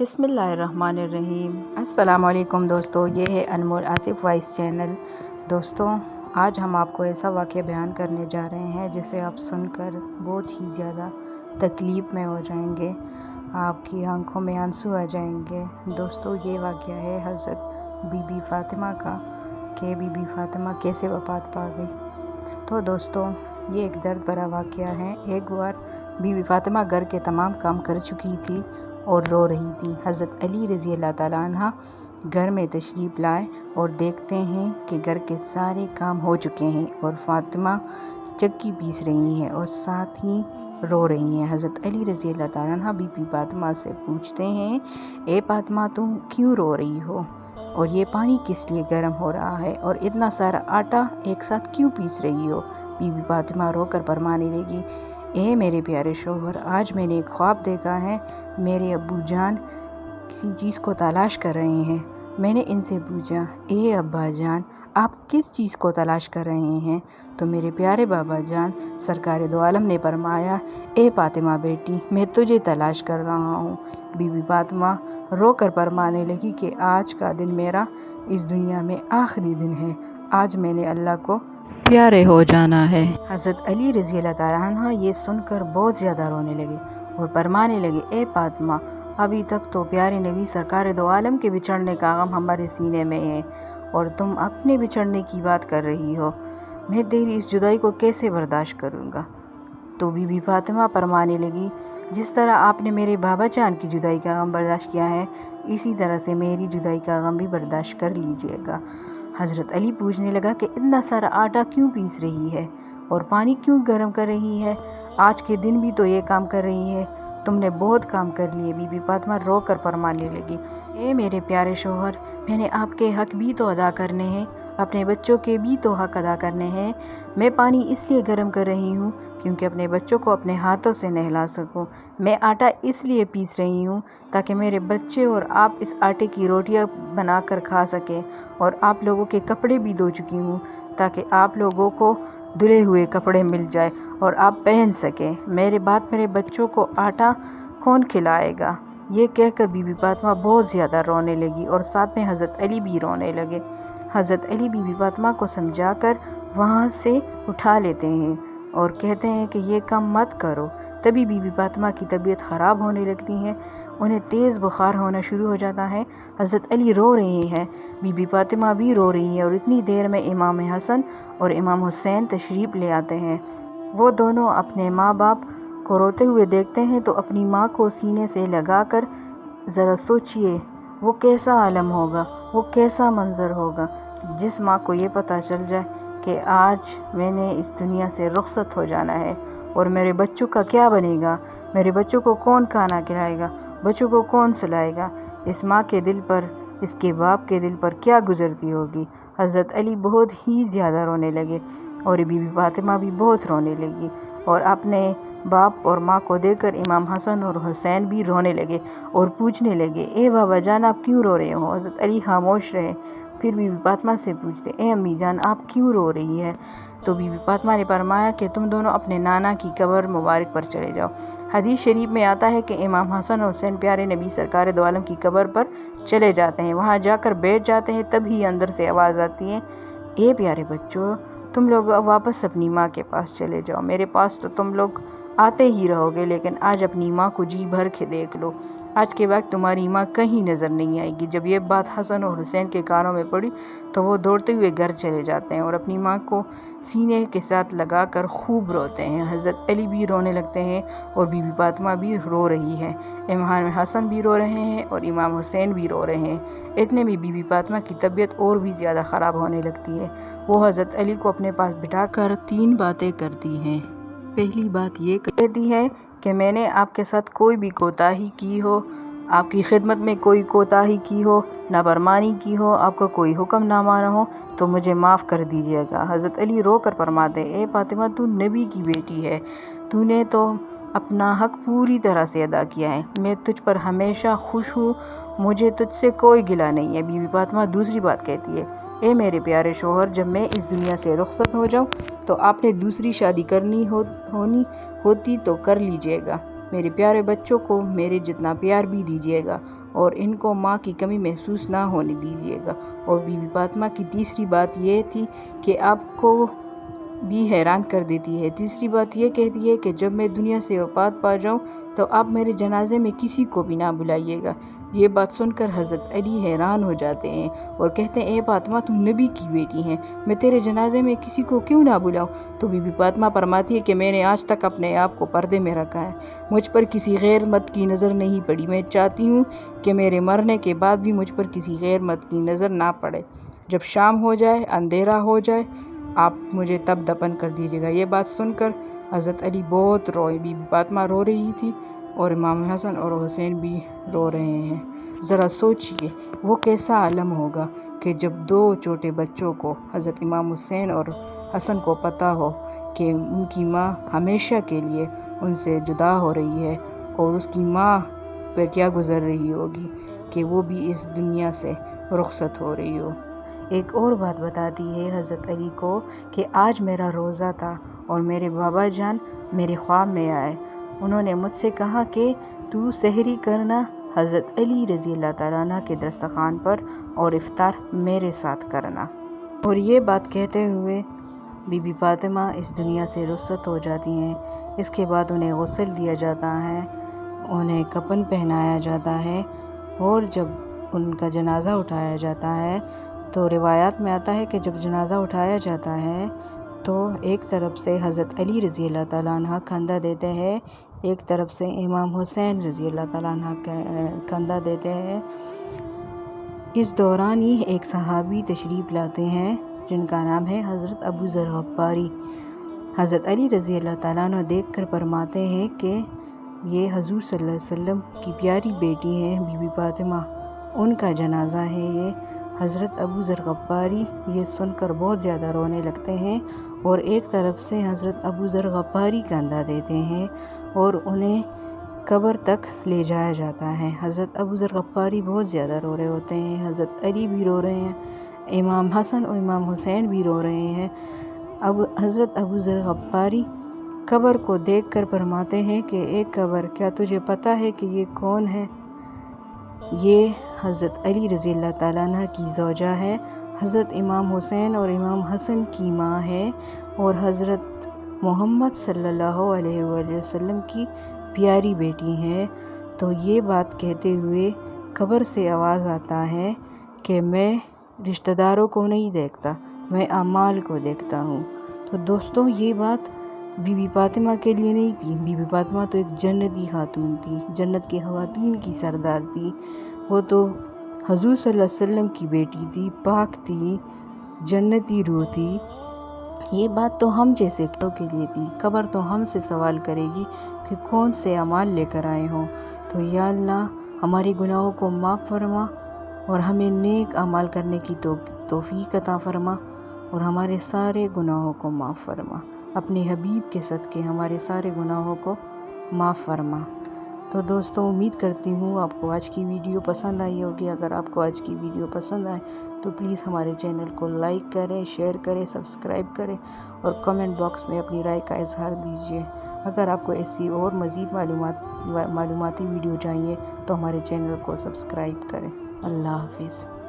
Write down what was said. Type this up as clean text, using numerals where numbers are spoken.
बिस्मिल्लाहिर्रहमानिर्रहीम। अस्सलाम वालेकुम दोस्तों, ये है अनमोल आसिफ वॉइस चैनल। दोस्तों, आज हम आपको ऐसा वाक़या बयान करने जा रहे हैं जिसे आप सुनकर बहुत ही ज़्यादा तकलीफ़ में हो जाएंगे, आपकी आंखों में आंसू आ जाएंगे। दोस्तों, ये वाक़या है हज़रत बीबी फ़ातिमा का कि बीबी फ़ातिमा कैसे वफ़ात पा गई। तो दोस्तों, ये एक दर्द भरा वाक़या है। एक बार बीबी फ़ातिमा घर के तमाम काम कर चुकी थी और रो रही थी। हज़रत अली रज़ी अल्लाह ताला अन्हा घर में तशरीफ़ लाए और देखते हैं कि घर के सारे काम हो चुके हैं और फ़ातिमा चक्की पीस रही हैं और साथ ही रो रही हैं। हज़रत अली रज़ी अल्लाह ताला अन्हा बीबी फ़ातिमा से पूछते हैं, ए फ़ातिमा, तुम क्यों रो रही हो और ये पानी किस लिए गर्म हो रहा है और इतना सारा आटा एक साथ क्यों पीस रही हो। बीबी फ़ातिमा रोकर फरमाने लगी, ए मेरे प्यारे शोहर, आज मैंने एक ख्वाब देखा है। मेरे अब्बू जान किसी चीज़ को तलाश कर रहे हैं। मैंने इनसे पूछा, ए अब्बा जान, आप किस चीज़ को तलाश कर रहे हैं? तो मेरे प्यारे बाबा जान सरकार दो आलम ने फरमाया, ए फ़ातिमा बेटी, मैं तुझे तलाश कर रहा हूँ। बीबी फ़ातिमा रो कर फरमाने लगी कि आज का दिन मेरा इस दुनिया में आखिरी दिन है। आज मैंने अल्लाह को प्यारे हो जाना है। हज़रत अली रज़ी अल्लाह ताला अन्हा ये सुनकर बहुत ज़्यादा रोने लगे और फरमाने लगे, ए फ़ातिमा, अभी तक तो प्यारे नबी सरकार दो आलम के बिछड़ने का गम हमारे सीने में है और तुम अपने बिछड़ने की बात कर रही हो। मैं तेरी इस जुदाई को कैसे बर्दाश्त करूँगा। तो बीबी फ़ातिमा फरमाने लगी, जिस तरह आपने मेरे बाबा जान की जुदाई का गम बर्दाश्त किया है, इसी तरह से मेरी जुदाई का गम भी बर्दाश्त कर लीजिएगा। हज़रत अली पूछने लगा कि इतना सारा आटा क्यों पीस रही है और पानी क्यों गर्म कर रही है? आज के दिन भी तो ये काम कर रही है, तुमने बहुत काम कर लिए। बीबी फ़ातिमा रो कर फरमाने लगी, ए मेरे प्यारे शोहर, मैंने आपके हक़ भी तो अदा करने हैं, अपने बच्चों के भी तो हक़ अदा करने हैं। मैं पानी इसलिए गर्म कर रही हूँ क्योंकि अपने बच्चों को अपने हाथों से नहला सकूँ। मैं आटा इसलिए पीस रही हूँ ताकि मेरे बच्चे और आप इस आटे की रोटियाँ बनाकर खा सकें और आप लोगों के कपड़े भी धो चुकी हूँ ताकि आप लोगों को धुले हुए कपड़े मिल जाए और आप पहन सकें। मेरे बाद मेरे बच्चों को आटा कौन खिलाएगा। ये कहकर बीबी फ़ातिमा बहुत ज़्यादा रोने लगी और साथ में हज़रत अली भी रोने लगे। हज़रत अली बीबी फ़ातिमा को समझाकर वहाँ से उठा लेते हैं और कहते हैं कि ये काम मत करो। तभी बीबी फ़ातिमा की तबीयत ख़राब होने लगती है, उन्हें तेज़ बुखार होना शुरू हो जाता है। हज़रत अली रो रहे हैं, बीबी फ़ातिमा भी रो रही है और इतनी देर में इमाम हसन और इमाम हुसैन तशरीफ़ ले आते हैं। वो दोनों अपने माँ बाप को रोते हुए देखते हैं तो अपनी माँ को सीने से लगाकर ज़रा सोचिए वो कैसा आलम होगा, वो कैसा मंज़र होगा जिस माँ को ये पता चल जाए कि आज मैंने इस दुनिया से रुखसत हो जाना है और मेरे बच्चों का क्या बनेगा। मेरे बच्चों को कौन खाना खिलाएगा, बच्चों को कौन सुलाएगा। इस माँ के दिल पर, इसके बाप के दिल पर क्या गुजरती होगी। हज़रत अली बहुत ही ज़्यादा रोने लगे और बीबी फ़ातिमा भी बहुत रोने लगी और अपने बाप और माँ को देखकर इमाम हसन और हुसैन भी रोने लगे और पूछने लगे, ए बाबा जान, आप क्यों रो रहे हो। हज़रत अली खामोश रहे। फिर बीबी फ़ातिमा से पूछते, ए अम्मी जान, आप क्यों रो रही है। तो बीबी फ़ातिमा ने फरमाया कि तुम दोनों अपने नाना की कब्र मुबारक पर चले जाओ। हदीस शरीफ में आता है कि इमाम हसन और हुसैन प्यारे नबी सरकार दो आलम की कब्र पर चले जाते हैं। वहाँ जाकर बैठ जाते हैं, तभी अंदर से आवाज़ आती है, ए प्यारे बच्चों, तुम लोग वापस अपनी माँ के पास चले जाओ। मेरे पास तो तुम लोग आते ही रहोगे, लेकिन आज अपनी माँ को जी भर के देख लो। आज के वक्त तुम्हारी माँ कहीं नज़र नहीं आएगी। जब ये बात हसन और हुसैन के कानों में पड़ी तो वो दौड़ते हुए घर चले जाते हैं और अपनी माँ को सीने के साथ लगाकर खूब रोते हैं। हज़रत अली भी रोने लगते हैं और बीबी फ़ातिमा भी रो रही है। इमाम हसन भी रो रहे हैं और इमाम हुसैन भी रो रहे हैं। इतने में बीबी फ़ातिमा की तबीयत और भी ज़्यादा ख़राब होने लगती है। वो हज़रत अली को अपने पास बिठाकर 3 बातें करती हैं। पहली बात ये कहती है कि मैंने आपके साथ कोई भी कोताही की हो, आपकी खिदमत में कोई कोताही की हो, नाफरमानी की हो, आपका कोई हुक्म ना माना हो तो मुझे माफ़ कर दीजिएगा। हज़रत अली रो कर फरमाते, ए फ़ातिमा, तू नबी की बेटी है, तूने तो अपना हक़ पूरी तरह से अदा किया है। मैं तुझ पर हमेशा खुश हूँ, मुझे तुझसे कोई गिला नहीं है। बीबी फ़ातिमा दूसरी बात कहती है, ए मेरे प्यारे शोहर, जब मैं इस दुनिया से रुखसत हो जाऊँ तो आपने दूसरी शादी करनी होती तो कर लीजिएगा। میرے پیارے بچوں کو میرے جتنا پیار بھی دیجیے گا اور ان کو ماں کی کمی محسوس نہ ہونے دیجیے گا۔ اور بی بی فاطمہ کی تیسری بات یہ تھی کہ آپ کو بھی حیران کر دیتی ہے۔ تیسری بات یہ کہتی ہے کہ جب میں دنیا سے وفات پا جاؤں تو آپ میرے جنازے میں کسی کو بھی نہ بلائیے گا۔ یہ بات سن کر حضرت علی حیران ہو جاتے ہیں اور کہتے ہیں اے فاطمہ تم نبی کی بیٹی ہیں، میں تیرے جنازے میں کسی کو کیوں نہ بلاؤں؟ تو بی بی فاطمہ فرماتی ہے کہ میں نے آج تک اپنے آپ کو پردے میں رکھا ہے، مجھ پر کسی غیر مرد کی نظر نہیں پڑی، میں چاہتی ہوں کہ میرے مرنے کے بعد بھی مجھ پر کسی غیر مرد کی نظر نہ پڑے۔ جب شام ہو جائے، اندھیرا ہو جائے، آپ مجھے تب دفن کر دیجیے گا۔ یہ بات سن کر حضرت علی بہت روئے، بی بی فاطمہ رو رہی تھی اور امام حسن اور حسین بھی رو رہے ہیں۔ ذرا سوچئے وہ کیسا عالم ہوگا کہ جب دو چھوٹے بچوں کو حضرت امام حسین اور حسن کو پتہ ہو کہ ان کی ماں ہمیشہ کے لیے ان سے جدا ہو رہی ہے اور اس کی ماں پر کیا گزر رہی ہوگی کہ وہ بھی اس دنیا سے رخصت ہو رہی ہو۔ ایک اور بات بتاتی ہے حضرت علی کو کہ آج میرا روزہ تھا اور میرے بابا جان میرے خواب میں آئے، انہوں نے مجھ سے کہا کہ تو سحری کرنا حضرت علی رضی اللہ تعالیٰ عنہ کے دسترخوان پر اور افطار میرے ساتھ کرنا۔ اور یہ بات کہتے ہوئے بی بی فاطمہ اس دنیا سے رخصت ہو جاتی ہیں۔ اس کے بعد انہیں غسل دیا جاتا ہے، انہیں کفن پہنایا جاتا ہے اور جب ان کا جنازہ اٹھایا جاتا ہے تو روایات میں آتا ہے کہ جب جنازہ اٹھایا جاتا ہے تو ایک طرف سے حضرت علی رضی اللہ تعالیٰ عنہ کندھا دیتے ہیں، ایک طرف سے امام حسین رضی اللہ تعالیٰ عنہ کندھا دیتے ہیں۔ اس دوران ہی ایک صحابی تشریف لاتے ہیں جن کا نام ہے حضرت ابو ذر غفاری۔ حضرت علی رضی اللہ تعالیٰ عنہ دیکھ کر فرماتے ہیں کہ یہ حضور صلی اللہ علیہ وسلم کی پیاری بیٹی ہیں بی بی فاطمہ، ان کا جنازہ ہے یہ۔ حضرت ابو ذر غفاری یہ سن کر بہت زیادہ رونے لگتے ہیں اور ایک طرف سے حضرت ابو ذر غفاری کندھا دیتے ہیں اور انہیں قبر تک لے جایا جاتا ہے۔ حضرت ابو ذر غفاری بہت زیادہ رو رہے ہوتے ہیں، حضرت علی بھی رو رہے ہیں، امام حسن اور امام حسین بھی رو رہے ہیں۔ اب حضرت ابو ذر غفاری قبر کو دیکھ کر فرماتے ہیں کہ اے قبر، کیا تجھے پتہ ہے کہ یہ کون ہے؟ یہ حضرت علی رضی اللہ تعالیٰ عنہ کی زوجہ ہے، حضرت امام حسین اور امام حسن کی ماں ہے اور حضرت محمد صلی اللہ علیہ وآلہ وسلم کی پیاری بیٹی ہے۔ تو یہ بات کہتے ہوئے قبر سے آواز آتا ہے کہ میں رشتہ داروں کو نہیں دیکھتا، میں اعمال کو دیکھتا ہوں۔ تو دوستوں یہ بات بی بی فاطمہ کے لیے نہیں تھی، بی بی فاطمہ تو ایک جنتی خاتون تھی، جنت کی خواتین کی سردار تھی، وہ تو حضور صلی اللہ علیہ وسلم کی بیٹی تھی، پاک تھی، جنتی روح تھی۔ یہ بات تو ہم جیسے لوگوں کے لیے تھی۔ قبر تو ہم سے سوال کرے گی کہ کون سے اعمال لے کر آئے ہوں۔ تو یا اللہ ہمارے گناہوں کو معاف فرما اور ہمیں نیک اعمال کرنے کی توفیق عطا فرما اور ہمارے سارے گناہوں کو معاف فرما، اپنے حبیب کے صدقے ہمارے سارے گناہوں کو معاف فرما۔ تو دوستوں امید کرتی ہوں آپ کو آج کی ویڈیو پسند آئی ہوگی۔ اگر آپ کو آج کی ویڈیو پسند آئے تو پلیز ہمارے چینل کو لائک کریں، شیئر کریں، سبسکرائب کریں اور کمنٹ باکس میں اپنی رائے کا اظہار دیجیے۔ اگر آپ کو ایسی اور مزید معلوماتی ویڈیو چاہیے تو ہمارے چینل کو سبسکرائب کریں۔ اللہ حافظ۔